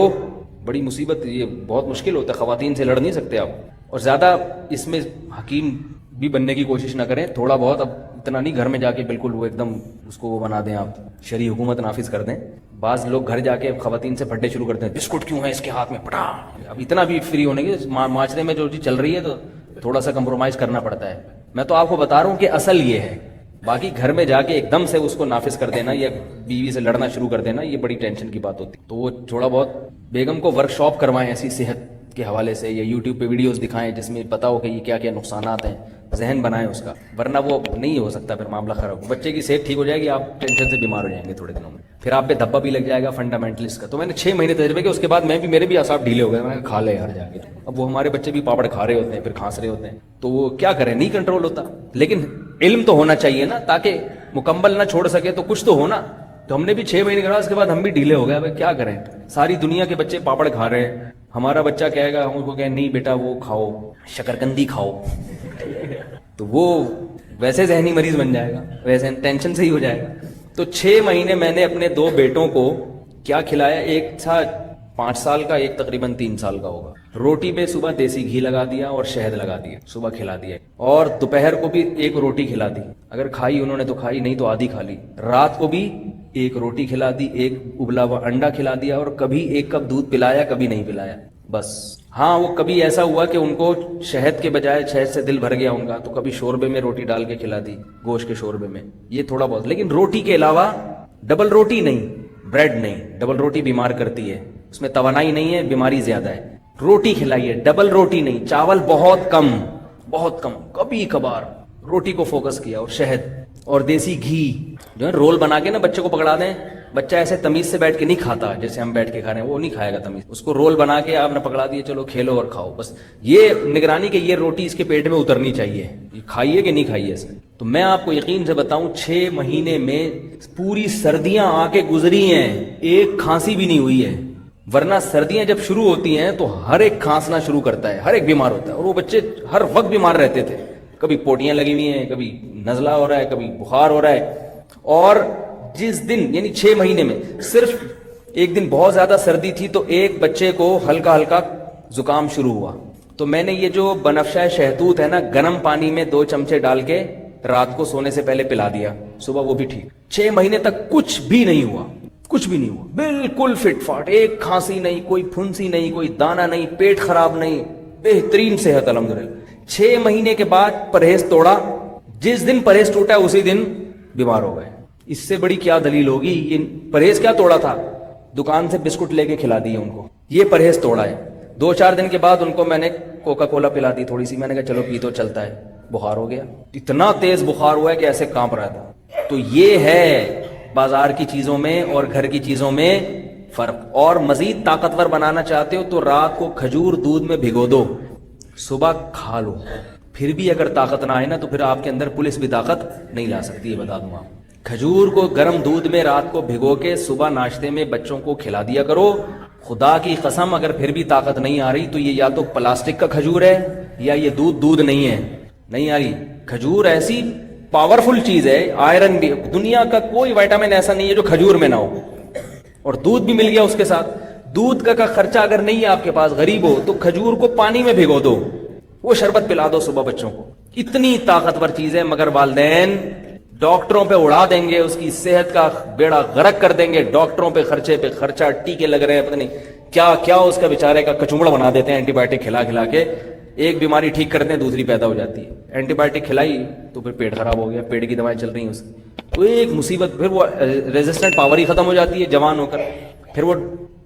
بڑی مصیبت, یہ بہت مشکل ہوتا ہے, خواتین سے لڑ نہیں سکتے آپ. اور زیادہ اس میں حکیم بھی بننے کی کوشش نہ کریں, تھوڑا بہت, اب اتنا نہیں گھر میں جا کے بالکل وہ ایک دم اس کو وہ بنا دیں, آپ شرعی حکومت نافذ کر دیں. بعض لوگ گھر جا کے خواتین سے پھڈے شروع کرتے ہیں, بسکٹ کیوں ہے اس کے ہاتھ میں, پٹا. اب اتنا بھی فری ہونے کی معاشرے میں جو چیز چل رہی ہے تو تھوڑا سا کمپرومائز کرنا پڑتا ہے. میں تو آپ کو بتا رہا ہوں کہ اصل یہ ہے, باقی گھر میں جا کے ایک دم سے اس کو نافذ کر دینا یا بیوی سے لڑنا شروع کر دینا, یہ بڑی ٹینشن کی بات ہوتی. تو وہ تھوڑا بہت بیگم کو ورک شاپ کروائیں ایسی صحت کے حوالے سے, یا یوٹیوب پہ ویڈیوز دکھائیں جس میں پتا ہو کہ یہ کیا کیا نقصانات ہیں, ذہن بنائیں اس کا, ورنہ وہ نہیں ہو سکتا, پھر معاملہ خراب. بچے کی صحت ٹھیک ہو جائے گی, آپ ٹینشن سے بیمار ہو جائیں گے تھوڑے دنوں میں, پھر آپ پہ دھبا بھی لگ جائے گا فنڈامنٹلسٹ کا. تو میں نے 6 مہینے تجربے کے, اس کے بعد میرے بھی اعصاب ڈھیلے ہو گئے, میں کھا لے یار جا کے. اب وہ ہمارے بچے بھی پاپڑ کھا رہے ہوتے ہیں, پھر کھانس رہے ہوتے ہیں, تو وہ کیا کریں, نہیں کنٹرول ہوتا. لیکن علم تو ہونا چاہیے نا, تاکہ مکمل نہ چھوڑ سکے تو کچھ تو ہونا. تو ہم نے بھی 6 مہینے کرا, اس کے بعد ہم بھی ڈھیلے ہو گئے. اب کیا کریں, ساری دنیا کے بچے پاپڑ کھا رہے ہیں, ہمارا بچہ کہے گا, ہم اس کو کہیں نہیں بیٹا وہ کھاؤ, شکرکندی کھاؤ, تو وہ ویسے ذہنی مریض بن جائے گا, ویسے ٹینشن سے ہی ہو جائے گا. تو 6 مہینے میں نے اپنے 2 بیٹوں کو کیا کھلایا, ایک تھا 5 سال کا, ایک تقریباً 3 سال کا ہوگا. روٹی پہ صبح دیسی گھی لگا دیا اور شہد لگا دیا, صبح کھلا دیا, اور دوپہر کو بھی 1 روٹی کھلا دی. اگر کھائی انہوں نے تو کھائی, نہیں تو آدھی کھا لی. رات کو بھی 1 روٹی کھلا دی, 1 ابلا ہوا انڈا کھلا دیا, اور کبھی 1 کپ دودھ پلایا, کبھی نہیں پلایا. بس ہاں وہ کبھی ایسا ہوا کہ ان کو شہد کے بجائے شہد سے دل بھر گیا ان کا، تو کبھی شوربے میں روٹی ڈال کے کھلا دی، گوشت کے شوربے میں، یہ تھوڑا بہت. لیکن روٹی کے علاوہ ڈبل روٹی نہیں، بریڈ نہیں. ڈبل روٹی بیمار کرتی ہے، اس میں توانائی نہیں ہے، بیماری زیادہ ہے. روٹی کھلائیے، ڈبل روٹی نہیں. چاول بہت کم، بہت کم، کبھی کبھار روٹی کو فوکس کیا، اور شہد اور دیسی گھی جو ہے رول بنا کے نا بچے کو پکڑا دیں. بچہ ایسے تمیز سے بیٹھ کے نہیں کھاتا جیسے ہم بیٹھ کے کھا رہے ہیں، وہ نہیں کھائے گا تمیز. اس کو رول بنا کے آپ نے پکڑا دیے، چلو کھیلو اور کھاؤ. بس یہ نگرانی کہ یہ روٹی اس کے پیٹ میں اترنی چاہیے، یہ کھائیے کہ نہیں کھائیے اسے. تو میں آپ کو یقین سے بتاؤں 6 مہینے میں پوری سردیاں آ کے گزری ہیں، ایک کھانسی بھی نہیں ہوئی ہے. ورنہ سردیاں جب شروع ہوتی ہیں تو ہر ایک کھانسنا شروع کرتا ہے، ہر ایک بیمار ہوتا ہے، اور وہ بچے ہر وقت بیمار رہتے تھے. کبھی پوٹیاں لگی ہوئی ہیں، کبھی نزلہ ہو رہا ہے، کبھی بخار ہو رہا ہے. اور جس دن یعنی 6 مہینے میں صرف ایک دن بہت زیادہ سردی تھی تو ایک بچے کو ہلکا ہلکا زکام شروع ہوا. تو میں نے یہ جو بنفشہ شہتوت ہے نا، گرم پانی میں 2 چمچے ڈال کے رات کو سونے سے پہلے پلا دیا، صبح وہ بھی ٹھیک. 6 مہینے تک کچھ بھی نہیں ہوا، کچھ بھی نہیں ہوا، بالکل فٹ فاٹ، ایک کھانسی نہیں، کوئی پھنسی نہیں، کوئی دانہ نہیں، پیٹ خراب نہیں، بہترین صحت الحمدللہ. 6 مہینے کے بعد پرہیز توڑا، جس دن پرہیز ٹوٹا اسی دن بیمار ہو گئے. اس سے بڑی کیا دلیل ہوگی؟ یہ پرہیز کیا توڑا تھا؟ دکان سے بسکٹ لے کے کھلا دیے ان کو، یہ پرہیز توڑا ہے. 2-4 دن کے بعد ان کو میں نے کوکا کولا پلا دی تھوڑی سی، میں نے کہا چلو پی تو چلتا ہے. بخار ہو گیا، اتنا تیز بخار ہوا ہے کہ ایسے کانپ رہا تھا. تو یہ ہے بازار کی چیزوں میں اور گھر کی چیزوں میں فرق. اور مزید طاقتور بنانا چاہتے ہو تو رات کو کھجور دودھ میں بھگو دو، صبح کھا لو. پھر بھی اگر طاقت نہ آئے نا تو پھر آپ کے اندر پولیس بھی طاقت نہیں لا سکتی، یہ بتا دوں آپ. کھجور کو گرم دودھ میں رات کو بھگو کے صبح ناشتے میں بچوں کو کھلا دیا کرو. خدا کی قسم اگر پھر بھی طاقت نہیں آ رہی تو یہ یا تو پلاسٹک کا کھجور ہے یا یہ دودھ نہیں ہے، نہیں آ رہی. کھجور ایسی پاورفل چیز ہے، آئرن بھی، دنیا کا کوئی وائٹامن ایسا نہیں ہے جو کھجور میں نہ ہو. اور دودھ بھی مل گیا اس کے ساتھ. دودھ کا خرچہ اگر نہیں ہے آپ کے پاس، غریب ہو، تو کھجور کو پانی میں بھگو دو، وہ شربت پلا دو صبح بچوں کو. اتنی طاقتور چیز ہے، مگر والدین ڈاکٹروں پہ اڑا دیں گے، اس کی صحت کا بیڑا غرق کر دیں گے. ڈاکٹروں پہ خرچے پہ خرچہ، ٹیکے لگ رہے ہیں، پتہ نہیں کیا کیا، اس کا بیچارے کا کچومڑ بنا دیتے ہیں اینٹی بایوٹک کھلا کھلا کے. ایک بیماری ٹھیک کرتے ہیں دوسری پیدا ہو جاتی ہے. اینٹی بایوٹک کھلائی تو پھر پیٹ خراب ہو گیا، پیٹ کی دوائیں چل رہی ہیں اس کی، تو ایک مصیبت. پھر وہ ریزسٹنٹ پاور ہی ختم ہو جاتی ہے جوان ہو کر. پھر وہ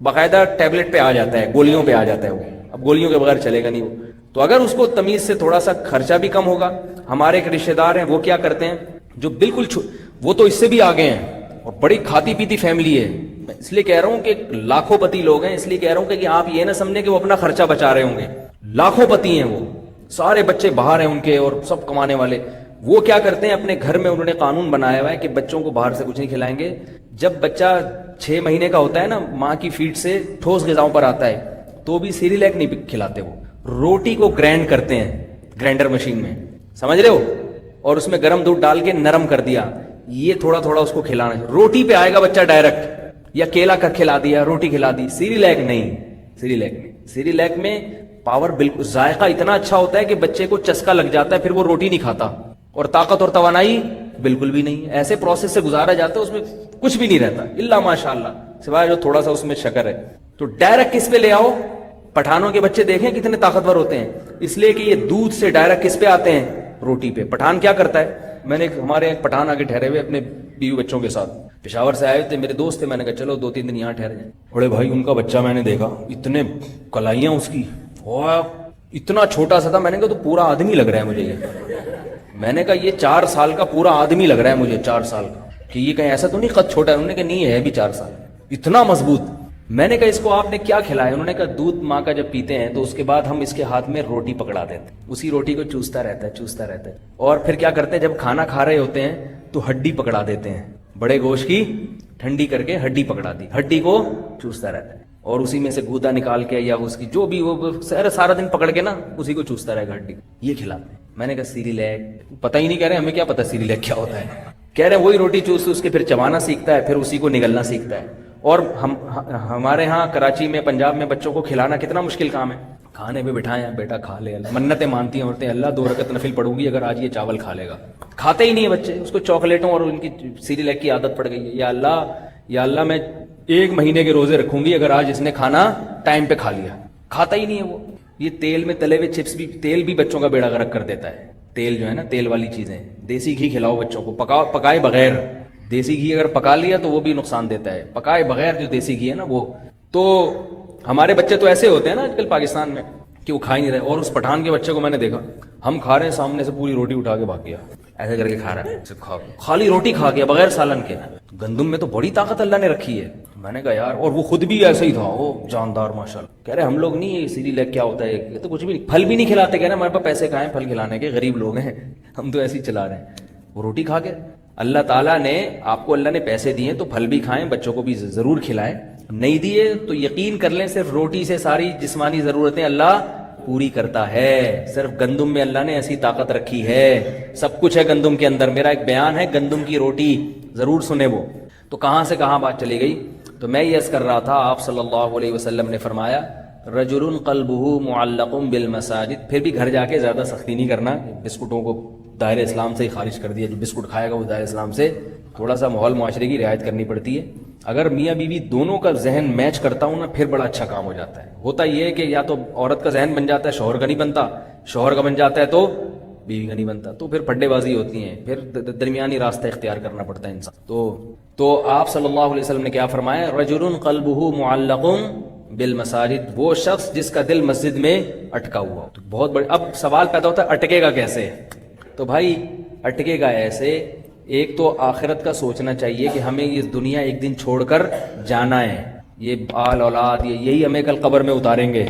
باقاعدہ ٹیبلٹ پہ آ جاتا ہے، گولیوں پہ آ جاتا ہے وہ. اب گولیوں کے بغیر چلے گا نہیں وہ. تو اگر اس کو تمیز سے تھوڑا سا خرچہ بھی کم ہوگا. ہمارے ایک رشتے دار ہیں، وہ کیا کرتے ہیں، جو بالکل وہ تو اس سے بھی آگے ہیں اور بڑی کھاتی پیتی فیملی ہے. میں اس لیے کہہ رہا ہوں کہ لاکھوں پتی لوگ ہیں، اس لیے کہہ رہا ہوں کہ آپ یہ نہ سمجھیں کہ وہ اپنا خرچہ بچا رہے ہوں گے. لاکھوں پتی ہیں، وہ سارے بچے باہر ہیں ان کے اور سب کمانے والے. وہ کیا کرتے ہیں، اپنے گھر میں انہوں نے قانون بنایا ہوا ہے کہ بچوں کو باہر سے کچھ نہیں کھلائیں گے. جب بچہ 6 مہینے کا ہوتا ہے نا، ماں کی فیڈ سے ٹھوس غذاؤں پر آتا ہے، تو بھی سیریلیک نہیں کھلاتے. وہ روٹی کو گرائنڈ کرتے ہیں گرائنڈر مشین میں، سمجھ رہے ہو، اور اس میں گرم دودھ ڈال کے نرم کر دیا. یہ تھوڑا تھوڑا اس کو کھلانا ہے. روٹی پہ آئے گا بچہ ڈائریکٹ، یا کیلا کا کھلا دیا، روٹی کھلا دی. سیریلیک نہیں، سیریلیک نہیں. سیریلیک میں پاور بالکل، ذائقہ اتنا اچھا ہوتا ہے کہ بچے کو چسکا لگ جاتا ہے، پھر وہ روٹی نہیں کھاتا. اور طاقت اور توانائی بالکل بھی نہیں. ایسے پروسیس سے گزارا جاتا ہے، اس میں کچھ بھی نہیں رہتا الا ماشاء اللہ، سوائے جو تھوڑا سا اس میں شکر ہے. تو ڈائریکٹ کس پہ لے آؤ. پٹھانوں کے بچے دیکھیں کتنے طاقتور ہوتے ہیں، اس لیے کہ یہ دودھ سے ڈائریکٹ کس پہ آتے ہیں، روٹی پہ. پٹھان کیا کرتا ہے، میں نے ہمارے ایک پٹھان آگے ٹھہرے ہوئے اپنے بیوی بچوں کے ساتھ، پشاور سے آئے تھے، میرے دوست تھے. میں نے کہا چلو 2-3 دن یہاں ٹھہر جائیں. بڑے بھائی ان کا بچہ میں نے دیکھا، اتنے کلائیاں اس کی، اتنا چھوٹا سا تھا. میں نے کہا تو پورا آدمی لگ رہا ہے مجھے یہ. میں نے کہا یہ 4 سال کا پورا آدمی لگ رہا ہے مجھے، 4 سال کا، کہ یہ کہیں ایسا تو نہیں قد چھوٹا ہے. انہوں نے کہا نہیں ہے بھی 4 سال، اتنا مضبوط. میں نے کہا اس کو آپ نے کیا کھلایا؟ انہوں نے کہا دودھ ماں کا جب پیتے ہیں تو اس کے بعد ہم اس کے ہاتھ میں روٹی پکڑا دیتے ہیں، اسی روٹی کو چوستا رہتا ہے، چوستا رہتا ہے. اور پھر کیا کرتے ہیں، جب کھانا کھا رہے ہوتے ہیں تو ہڈی پکڑا دیتے ہیں، بڑے گوشت کی ٹھنڈی کر کے ہڈی پکڑا دی، ہڈی کو چوستا رہتا ہے. اور اسی میں سے گودا نکال کے یا اس کی جو بھی وہ سارا دن پکڑ کے نا اسی کو چوستا رہے گا ہڈی. یہ کھلاتے ہیں. میں نے کہا سیریلیک پتہ ہی نہیں. کہہ رہے ہمیں کیا پتہ سیریلیک کیا ہوتا ہے. کہہ رہے وہی روٹی چوس اس کے پھر چبانا سیکھتا ہے، پھر اسی کو نگلنا سیکھتا ہے. اور ہمارے ہاں کراچی میں، پنجاب میں بچوں کو کھلانا کتنا مشکل کام ہے. کھانے پہ بٹھائیں، بیٹا کھا لے، منتیں مانتی ہیں عورتیں، اللہ 2 رکعت نفل پڑھوں گی اگر آج یہ چاول کھا لے گا. کھاتے ہی نہیں ہے بچے. اس کو چاکلیٹوں اور ان کی سیریلیک کی عادت پڑ گئی ہے. یا اللہ میں 1 مہینے کے روزے رکھوں گی اگر آج اس نے کھانا ٹائم پہ کھا لیا. کھاتا ہی نہیں ہے وہ. یہ تیل میں تلے ہوئے چپس بھی, تیل بھی بچوں کا بیڑا غرق کر دیتا ہے. تیل جو ہے نا, تیل والی چیزیں. دیسی گھی کھلاؤ بچوں کو, پکائے بغیر. دیسی گھی اگر پکا لیا تو وہ بھی نقصان دیتا ہے, پکائے بغیر جو دیسی گھی ہے نا وہ. تو ہمارے بچے تو ایسے ہوتے ہیں نا آج کل پاکستان میں کہ وہ کھا ہی نہیں رہے. اور اس پٹھان کے بچے کو میں نے دیکھا, ہم کھا رہے ہیں, سامنے سے پوری روٹی اٹھا کے بھاگ گیا, ایسے کر کے کھا رہا ہے, خالی روٹی کھا گیا بغیر سالن کے. گندم میں تو بڑی طاقت اللہ نے رکھی ہے. میں نے کہا یار, اور وہ خود بھی ایسے ہی تھا, وہ جاندار ماشاءاللہ. کہہ رہے ہم لوگ نہیں, اسی لیے کیا ہوتا ہے, یہ تو کچھ بھی نہیں, پھل بھی نہیں کھلاتے. کہہ رہے ہمارے پاس پیسے کہاں ہیں پھل کھلانے کے, غریب لوگ ہیں, ہم تو ایسے ہی چلا رہے ہیں. وہ روٹی کھا کے, اللہ تعالیٰ نے آپ کو, اللہ نے پیسے دیے تو پھل بھی کھائیں, بچوں کو بھی ضرور کھلائیں. نہیں دیے تو یقین کر لیں صرف روٹی سے ساری جسمانی ضرورتیں اللہ پوری کرتا ہے. صرف گندم میں اللہ نے ایسی طاقت رکھی ہے, سب کچھ ہے گندم کے اندر. میرا ایک بیان ہے گندم کی روٹی, ضرور سنیں وہ. تو کہاں سے کہاں بات چلی گئی. تو میں یہ عرض کر رہا تھا, آپ صلی اللہ علیہ وسلم نے فرمایا رجل قلبہ معلق بالمساجد. پھر بھی گھر جا کے زیادہ سختی نہیں کرنا, بسکٹوں کو دائرہ اسلام سے ہی خارج کر دیا. جو بسکٹ کھائے گا وہ دائرہ اسلام سے, تھوڑا سا ماحول معاشرے کی رعایت کرنی پڑتی ہے. اگر میاں بیوی دونوں کا ذہن میچ کرتا ہوں نا, پھر بڑا اچھا کام ہو جاتا ہے. ہوتا یہ ہے کہ یا تو عورت کا ذہن بن جاتا ہے, شوہر کا نہیں بنتا, شوہر کا بن جاتا ہے تو بیوی کا نہیں بنتا, تو پھر پھڈے بازی ہوتی ہیں, پھر درمیانی راستہ اختیار کرنا پڑتا ہے انسان. تو آپ صلی اللہ علیہ وسلم نے کیا فرمایا, رجل قلبہ معلق بالمساجد, وہ شخص جس کا دل مسجد میں اٹکا ہوا. تو بہت بڑے, اب سوال پیدا ہوتا ہے اٹکے گا کیسے. تو بھائی اٹکے گا ایسے, ایک تو آخرت کا سوچنا چاہیے کہ ہمیں یہ دنیا ایک دن چھوڑ کر جانا ہے. یہ بال اولاد یہی ہمیں کل قبر میں اتاریں گے,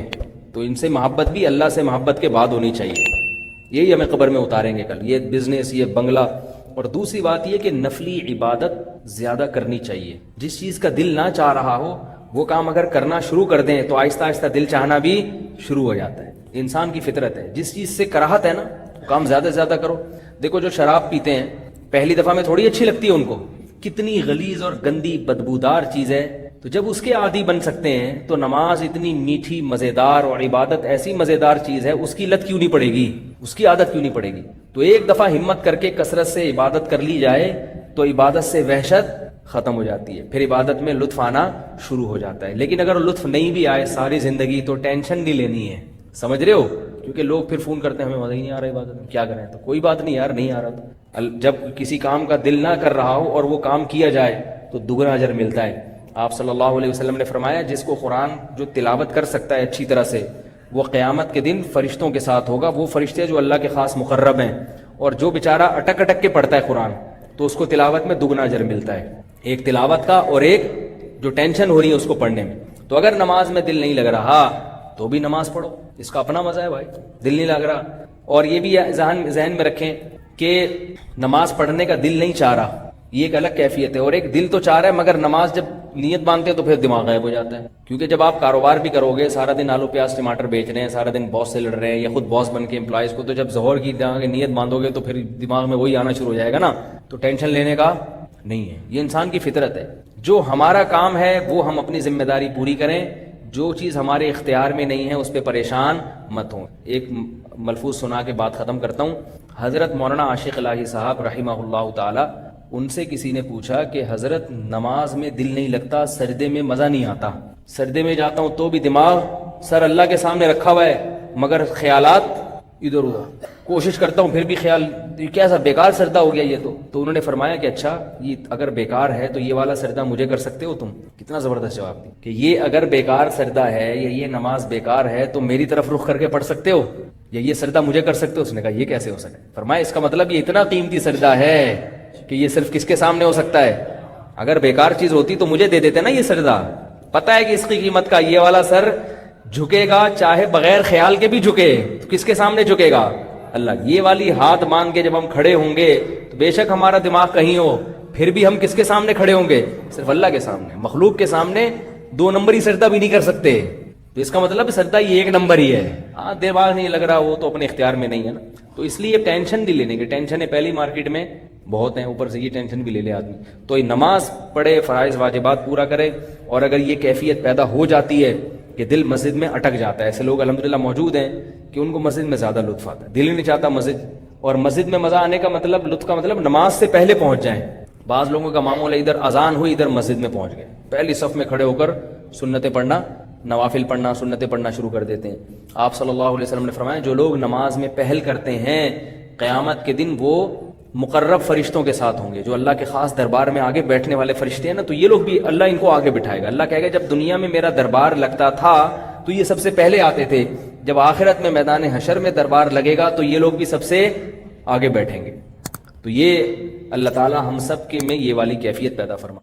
تو ان سے محبت بھی اللہ سے محبت کے بعد ہونی چاہیے. یہی ہمیں قبر میں اتاریں گے کل, یہ بزنس, یہ بنگلہ. اور دوسری بات یہ کہ نفلی عبادت زیادہ کرنی چاہیے. جس چیز کا دل نہ چاہ رہا ہو وہ کام اگر کرنا شروع کر دیں تو آہستہ آہستہ دل چاہنا بھی شروع ہو جاتا ہے. انسان کی فطرت ہے, جس چیز سے کراہت ہے نا کام زیادہ سے زیادہ کرو. دیکھو جو شراب پیتے ہیں, پہلی دفعہ میں تھوڑی اچھی لگتی ہے ان کو, کتنی غلیظ اور گندی بدبودار چیز ہے. تو جب اس کے عادی بن سکتے ہیں تو نماز اتنی میٹھی مزیدار اور عبادت ایسی مزیدار چیز ہے, اس کی لت کیوں نہیں پڑے گی, اس کی عادت کیوں نہیں پڑے گی. تو ایک دفعہ ہمت کر کے کثرت سے عبادت کر لی جائے تو عبادت سے وحشت ختم ہو جاتی ہے, پھر عبادت میں لطف آنا شروع ہو جاتا ہے. لیکن اگر لطف نہیں بھی آئے ساری زندگی تو ٹینشن نہیں لینی ہے, سمجھ رہے ہو. کیونکہ لوگ پھر فون کرتے ہیں ہمیں مزہ ہی نہیں آ رہا عبادت میں, کیا کریں. تو کوئی بات نہیں یار, نہیں آ رہا تو جب کسی کام کا دل نہ کر رہا ہو اور وہ کام کیا جائے تو دگنا اجر ملتا ہے. آپ صلی اللہ علیہ وسلم نے فرمایا جس کو قرآن جو تلاوت کر سکتا ہے اچھی طرح سے, وہ قیامت کے دن فرشتوں کے ساتھ ہوگا. وہ فرشتے جو اللہ کے خاص مقرب ہیں. اور جو بیچارہ اٹک اٹک کے پڑھتا ہے قرآن تو اس کو تلاوت میں دگنا اجر ملتا ہے, ایک تلاوت کا اور ایک جو ٹینشن ہو رہی ہے اس کو پڑھنے میں. تو اگر نماز میں دل نہیں لگ رہا تو بھی نماز پڑھو, اس کا اپنا مزہ ہے بھائی. دل نہیں لگ رہا, اور یہ بھی ذہن میں رکھیں کہ نماز پڑھنے کا دل نہیں چاہ رہا, یہ ایک الگ کیفیت ہے. اور ایک دل تو چاہ رہا ہے مگر نماز جب نیت باندھتے ہیں تو پھر دماغ غائب ہو جاتا ہے. کیونکہ جب آپ کاروبار بھی کرو گے, سارا دن آلو پیاز ٹماٹر بیچ رہے ہیں, سارا دن باس سے لڑ رہے ہیں یا خود باس بن کے امپلائیز کو, تو جب ظہر کی نیت باندھو گے تو پھر دماغ میں وہی آنا شروع ہو جائے گا نا, تو ٹینشن لینے کا نہیں ہے. یہ انسان کی فطرت ہے. جو ہمارا کام ہے وہ ہم اپنی ذمہ داری پوری کریں, جو چیز ہمارے اختیار میں نہیں ہے اس پہ پریشان مت ہوں. ایک ملفوظ سنا کے بات ختم کرتا ہوں. حضرت مولانا عاشق الہی صاحب رحمہ اللہ تعالی, ان سے کسی نے پوچھا کہ حضرت نماز میں دل نہیں لگتا, سجدے میں مزہ نہیں آتا, سجدے میں جاتا ہوں تو بھی دماغ سر اللہ کے سامنے رکھا ہوا ہے مگر خیالات ادھر ادھر, کوشش کرتا ہوں پھر بھی خیال, یہ کیسا بیکار سجدہ ہو گیا یہ تو انہوں نے فرمایا کہ اچھا یہ اگر بیکار ہے تو یہ والا سجدہ مجھے کر سکتے ہو تم. کتنا زبردست جواب دی کہ یہ اگر بیکار سجدہ ہے یا یہ نماز بیکار ہے تو میری طرف رخ کر کے پڑھ سکتے ہو, یا یہ سجدہ مجھے کر سکتے ہو. اس نے کہا یہ کیسے ہو سکے. فرمایا اس کا مطلب یہ اتنا قیمتی سجدہ ہے کہ یہ صرف کس کے سامنے ہو سکتا ہے, اگر بیکار چیز ہوتی تو مجھے دے دیتے نا یہ سجدہ. پتہ ہے کہ اس کی قیمت کا, یہ والا سر جھکے گا چاہے بغیر خیال کے بھی جھکے, تو کس کے سامنے جھکے گا, اللہ. یہ والی ہاتھ مان کے جب ہم کھڑے ہوں گے تو بے شک ہمارا دماغ کہیں ہو, پھر بھی ہم کس کے سامنے کھڑے ہوں گے, صرف اللہ کے سامنے. مخلوق کے سامنے 2 نمبری سجدہ بھی نہیں کر سکتے, تو اس کا مطلب سجدہ یہ 1 نمبر ہی ہے. ہاں دماغ نہیں لگ رہا وہ تو اپنے اختیار میں نہیں ہے نا, تو اس لیے ٹینشن نہیں لینے کی. ٹینشن ہے پہلی مارکیٹ میں بہت ہیں, اوپر سے یہ ٹینشن بھی لے لے آدمی. تو نماز پڑھے, فرائض واجبات پورا کرے. اور اگر یہ کیفیت پیدا ہو جاتی ہے کہ دل مسجد میں اٹک جاتا ہے, ایسے لوگ الحمدللہ موجود ہیں کہ ان کو مسجد میں زیادہ لطف آتا ہے, دل ہی نہیں چاہتا مسجد. اور مسجد میں مزہ آنے کا مطلب, لطف کا مطلب نماز سے پہلے پہنچ جائیں. بعض لوگوں کا معمول ہے ادھر اذان ہوئی ادھر مسجد میں پہنچ گئے, پہلی صف میں کھڑے ہو کر سنتیں پڑھنا نوافل پڑھنا سنتیں پڑھنا شروع کر دیتے ہیں. آپ صلی اللہ علیہ وسلم نے فرمایا جو لوگ نماز میں پہل کرتے ہیں قیامت کے دن وہ مقرب فرشتوں کے ساتھ ہوں گے, جو اللہ کے خاص دربار میں آگے بیٹھنے والے فرشتے ہیں نا, تو یہ لوگ بھی اللہ ان کو آگے بٹھائے گا. اللہ کہے گا جب دنیا میں میرا دربار لگتا تھا تو یہ سب سے پہلے آتے تھے, جب آخرت میں میدان حشر میں دربار لگے گا تو یہ لوگ بھی سب سے آگے بیٹھیں گے. تو یہ اللہ تعالی ہم سب کے میں یہ والی کیفیت پیدا فرما.